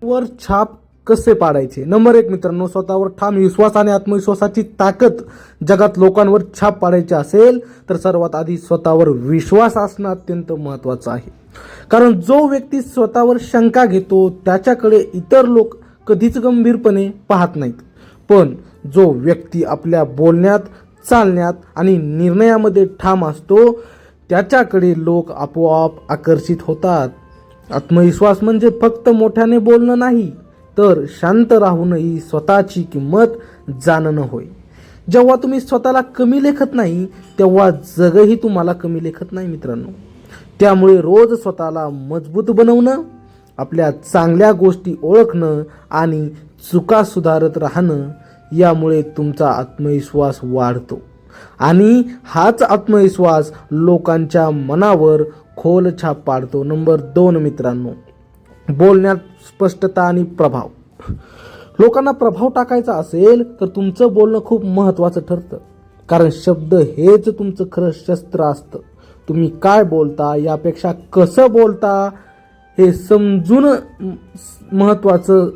वर छाप कसे पाडायचे? नंबर 1 मित्रांनो, स्वतःवर ठाम विश्वास आणि आत्मविश्वासाची ताकद जगात लोकांवर छाप पाडायची असेल तर सर्वात आधी स्वतःवर विश्वास असणं अत्यंत महत्त्वाचं आहे. कारण जो व्यक्ती स्वतःवर शंका घेतो त्याच्याकडे इतर लोक कधीच गंभीरपणे पाहत नाहीत. पण जो व्यक्ती आपल्या बोलण्यात, चालण्यात आणि निर्णयामध्ये ठाम असतो त्याच्याकडे लोक आपोआप आकर्षित होतात. आत्मविश्वास म्हणजे फक्त मोठ्याने बोलणं नाही, तर शांत राहूनही स्वतःची किंमत जाणणं होय. जेव्हा तुम्ही स्वतःला कमी लेखत नाही तेव्हा जगही तुम्हाला कमी लेखत नाही मित्रांनो. त्यामुळे रोज स्वतःला मजबूत बनवणं, आपल्या चांगल्या गोष्टी ओळखणं आणि चुका सुधारत राहणं, यामुळे तुमचा आत्मविश्वास वाढतो आणि हाच आत्मविश्वास लोकांच्या मनावर खोल छाप पाडतो. नंबर 2 मित्रांनो, बोलण्यात स्पष्टता आणि प्रभाव. लोकांना प्रभाव टाकायचा असेल तर तुमचं बोलणं खूप महत्त्वाचं ठरतं. कारण शब्द हेच तुमचं खरं शस्त्र असतं. तुम्ही काय बोलता यापेक्षा कसं बोलता हे समजून महत्त्वाचं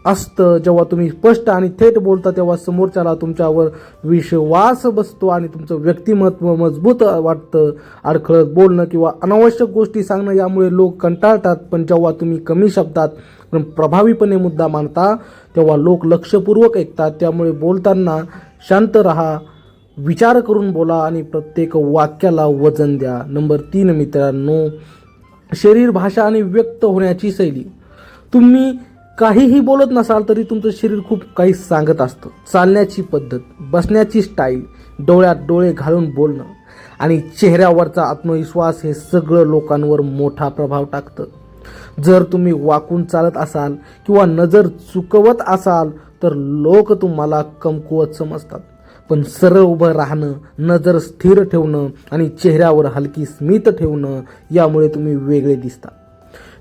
असतं. जेव्हा तुम्ही स्पष्ट आणि थेट बोलता तेव्हा समोरच्याला तुमच्यावर विश्वास बसतो आणि तुमचं व्यक्तिमत्व मजबूत वाटतं. अडखळत बोलणं किंवा अनावश्यक गोष्टी सांगणं यामुळे लोक कंटाळतात. पण जेव्हा तुम्ही कमी शब्दात पण प्रभावीपणे मुद्दा मांडता तेव्हा लोक लक्षपूर्वक ऐकतात. त्यामुळे बोलताना शांत राहा, विचार करून बोला आणि प्रत्येक वाक्याला वजन द्या. नंबर 3 मित्रांनो, शरीर भाषा आणि व्यक्त होण्याची शैली. तुम्ही काहीही बोलत नसाल तरी तुमचं शरीर खूप काही सांगत असतं. चालण्याची पद्धत, बसण्याची स्टाईल, डोळ्यात डोळे घालून बोलणं आणि चेहऱ्यावरचा आत्मविश्वास हे सगळं लोकांवर मोठा प्रभाव टाकतं. जर तुम्ही वाकून चालत असाल किंवा नजर चुकवत असाल तर लोक तुम्हाला कमकुवत समजतात. पण सरळ उभं राहणं, नजर स्थिर ठेवणं आणि चेहऱ्यावर हलकी स्मित ठेवणं यामुळे तुम्ही वेगळे दिसता.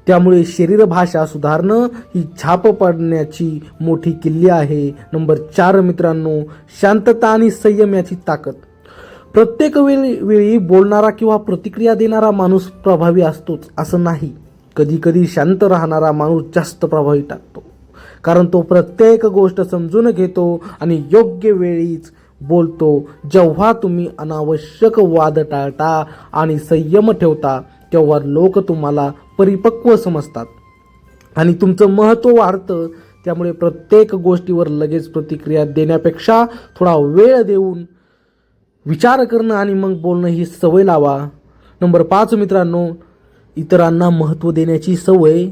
त्यामुळे शरीर भाषा सुधारणं ही छाप पाडण्याची मोठी किल्ली आहे. नंबर 4 मित्रांनो, शांतता आणि संयम याची ताकद. प्रत्येक वेळी बोलणारा किंवा प्रतिक्रिया देणारा माणूस प्रभावी असतोच असं नाही. कधी कधी शांत राहणारा माणूस जास्त प्रभावी टाकतो. कारण तो प्रत्येक गोष्ट समजून घेतो आणि योग्य वेळीच बोलतो. जेव्हा तुम्ही अनावश्यक वाद टाळता आणि संयम ठेवता तेव्हा लोक तुम्हाला परिपक्व समजतात आणि तुमचं महत्त्व वाढतं. त्यामुळे प्रत्येक गोष्टीवर लगेच प्रतिक्रिया देण्यापेक्षा थोडा वेळ देऊन विचार करणं आणि मग बोलणं ही सवय लावा. नंबर 5 मित्रांनो, इतरांना महत्त्व देण्याची सवय.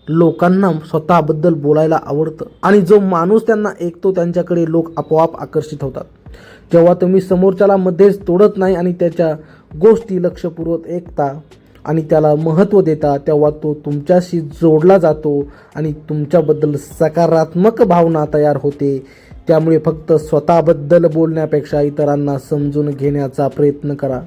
लोकांना स्वतःबद्दल बोलायला आवडतं आणि जो माणूस त्यांना ऐकतो त्यांच्याकडे लोक आपोआप आकर्षित होतात. जेव्हा तुम्ही समोरच्याला मध्येच तोडत नाही आणि त्याच्या गोष्टी लक्षपूर्वक ऐकता आणि त्याला महत्त्व देता तेव्हा तो तुमच्याशी जोडला जातो आणि तुमच्याबद्दल सकारात्मक भावना तयार होते. त्यामुळे फक्त स्वतःबद्दल बोलण्यापेक्षा इतरांना समजून घेण्याचा प्रयत्न करा.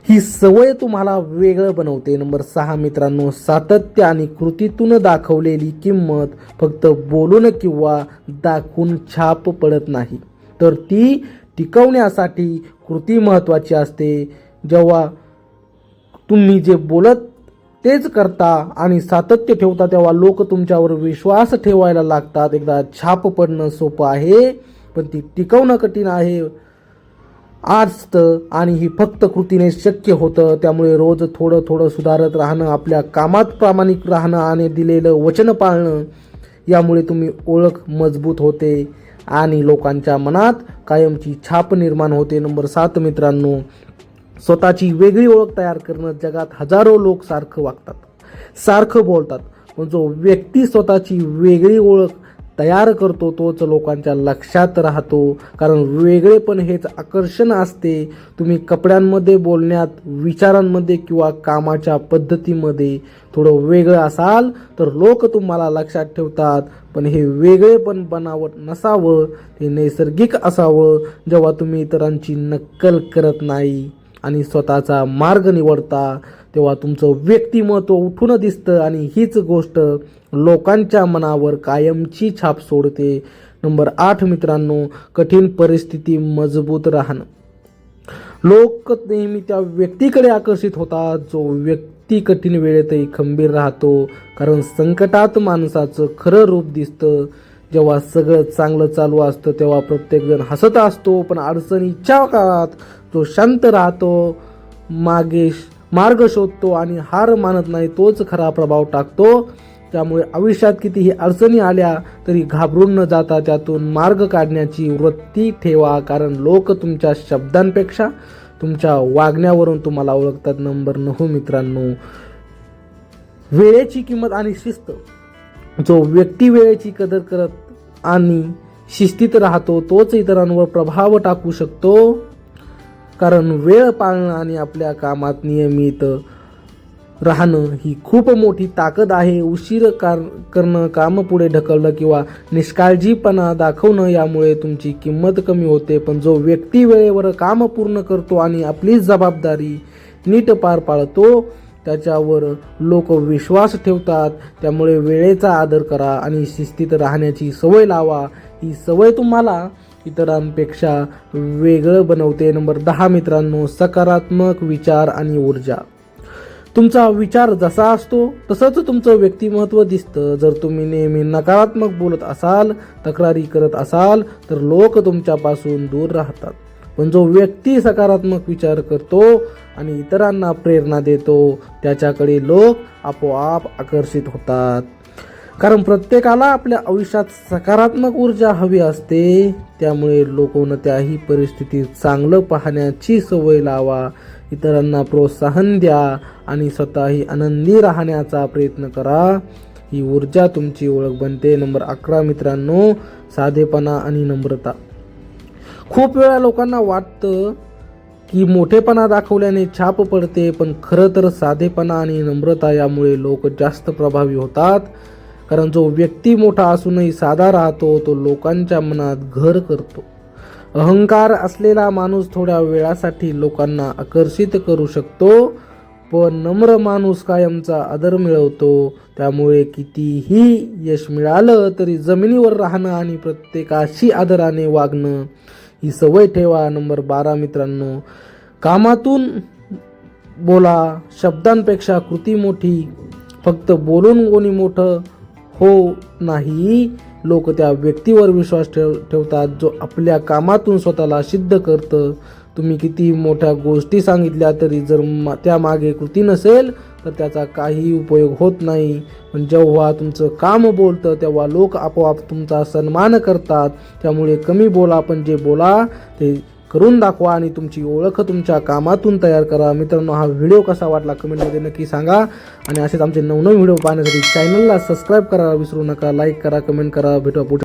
ही सवय तुम्हाला वेगळं बनवते. नंबर 6 मित्रांनो, सातत्य आणि कृतीतून दाखवलेली किंमत. फक्त बोलून किंवा दाखवून छाप पडत नाही, तर ती टिकवण्यासाठी कृती महत्त्वाची असते. जेव्हा तुम्ही जे बोलत तेच करता आणि सातत्य ठेवता तेव्हा लोक तुमच्यावर विश्वास ठेवायला लागतात. एकदा छाप पडणं सोपं आहे पण ती टिकवणं कठीण आहे असतं आणि ही फक्त कृतीने शक्य होतं. त्यामुळे रोज थोडं थोडं सुधारत राहणं, आपल्या कामात प्रामाणिक राहणं आणि दिलेलं वचन पाळणं यामुळे तुम्ही ओळख मजबूत होते आणि लोकांच्या मनात कायमची छाप निर्माण होते. नंबर 7 मित्रांनो, स्वतःची वेगळी ओळख तयार करणं. जगात हजारो लोक सारखं वागतात, सारखं बोलतात, पण जो व्यक्ती स्वतःची वेगळी ओळख तयार करतो तोच लोकांच्या लक्षात राहतो. कारण वेगळेपण हेच आकर्षण असते. तुम्ही कपड्यांमध्ये, बोलण्यात, विचारांमध्ये किंवा कामाच्या पद्धतीमध्ये थोडं वेगळं असाल तर लोक तुम्हाला लक्षात ठेवतात. पण हे वेगळेपण बनावट नसावं, ते नैसर्गिक असावं. जेव्हा तुम्ही इतरांची नक्कल करत नाही आणि स्वतःचा मार्ग निवडता तेव्हा तुमचं व्यक्तिमत्व उठून दिसतं आणि हीच गोष्ट लोकांच्या मनावर कायमची छाप सोडते. नंबर 8 मित्रांनो, कठीण परिस्थिती मजबूत राहणं. लोक नेहमी त्या व्यक्तीकडे आकर्षित होतात जो व्यक्ती व्यक्ती कठीण वेळेतही खंबीर राहतो, कारण संकटात माणसाचं खरं रूप दिसतं. जेव्हा सगळं चांगलं चालू असतं तेव्हा प्रत्येकजण हसत असतो, पण अडचणीच्या काळात जो शांत राहतो, मार्ग शोधतो आणि हार मानत नाही, तोच खरा प्रभाव टाकतो. त्यामुळे आयुष्यात कितीही अडचणी आल्या तरी घाबरून न जाता त्यातून मार्ग काढण्याची वृत्ती ठेवा, कारण लोक तुमच्या शब्दांपेक्षा तुमच्या वागण्यावरून तुम्हाला ओळखतात. नंबर 9 मित्रांनो, वेळेची किंमत आणि शिस्त. जो व्यक्ती वेळेची कदर करत आणि शिस्तीत राहतो तोच इतरांवर प्रभाव टाकू शकतो, कारण वेळ पाळणं आणि आपल्या कामात नियमित राहणं ही खूप मोठी ताकद आहे. उशीर करणं, काम पुढे ढकलणं किंवा निष्काळजीपणा दाखवणं यामुळे तुमची किंमत कमी होते. पण जो व्यक्ती वेळेवर काम पूर्ण करतो आणि आपली जबाबदारी नीट पार पाडतो त्याच्यावर लोक विश्वास ठेवतात. त्यामुळे वेळेचा आदर करा आणि शिस्तीत राहण्याची सवय लावा. ही सवय तुम्हाला इतरांपेक्षा वेगळं बनवते. नंबर 10 मित्रांनो, सकारात्मक विचार आणि ऊर्जा. तुमचा विचार जसा असतो तसंच तुमचं व्यक्तिमत्व दिसतं. जर तुम्ही नेहमी नकारात्मक बोलत असाल, तक्रारी करत असाल तर लोक तुमच्यापासून दूर राहतात. पण जो व्यक्ती सकारात्मक विचार करतो आणि इतरांना प्रेरणा देतो त्याच्याकडे लोक आपोआप आकर्षित होतात. कारण प्रत्येकाला आपल्या आयुष्यात सकारात्मक ऊर्जा हवी असते. त्यामुळे कोणत्याही परिस्थितीत चांगलं पाहण्याची सवय लावा, इतरांना प्रोत्साहन द्या आणि स्वतःही आनंदी राहण्याचा प्रयत्न करा. ही ऊर्जा तुमची ओळख बनते. नंबर 11 मित्रांनो, साधेपणा आणि नम्रता. खूप वेळा लोकांना वाटतं की मोठेपणा दाखवल्याने छाप पडते, पण खरं तर साधेपणा आणि नम्रता यामुळे लोक जास्त प्रभावी होतात. कारण जो व्यक्ती मोठा असूनही साधा राहतो तो लोकांच्या मनात घर करतो. अहंकार असलेला माणूस थोड्या वेळासाठी लोकांना आकर्षित करू शकतो, पण नम्र माणूस कायमचा आदर मिळवतो. त्यामुळे कितीही यश मिळालं तरी जमिनीवर राहणं आणि प्रत्येकाशी आदराने वागणं ही सवय ठेवा. नंबर 12 मित्रांनो, कामातून बोला, शब्दांपेक्षा कृती मोठी. फक्त बोलून कोणी मोठं नाही, लोक त्या व्यक्तीवर विश्वास ठेवतात जो आपल्या कामातून स्वतःला सिद्ध करतं. तुम्ही किती मोठ्या गोष्टी सांगितल्या तरी जर त्यामागे कृती नसेल तर त्याचा काही उपयोग होत नाही. पण जेव्हा तुमचं काम बोलतं तेव्हा लोक आपोआप तुमचा सन्मान करतात. त्यामुळे कमी बोला, पण जे बोला ते करून दाखवा आणि तुमची ओळख तुमच्या कामातून तयार करा. मित्रांनो, हा व्हिडिओ कसा वाटला कमेंटमध्ये नक्की सांगा आणि असेच आमचे नवनवीन व्हिडिओ पाहण्यासाठी चॅनलला सबस्क्राईब करायला विसरू नका. लाईक करा, कमेंट करा. भेटूया पुढे.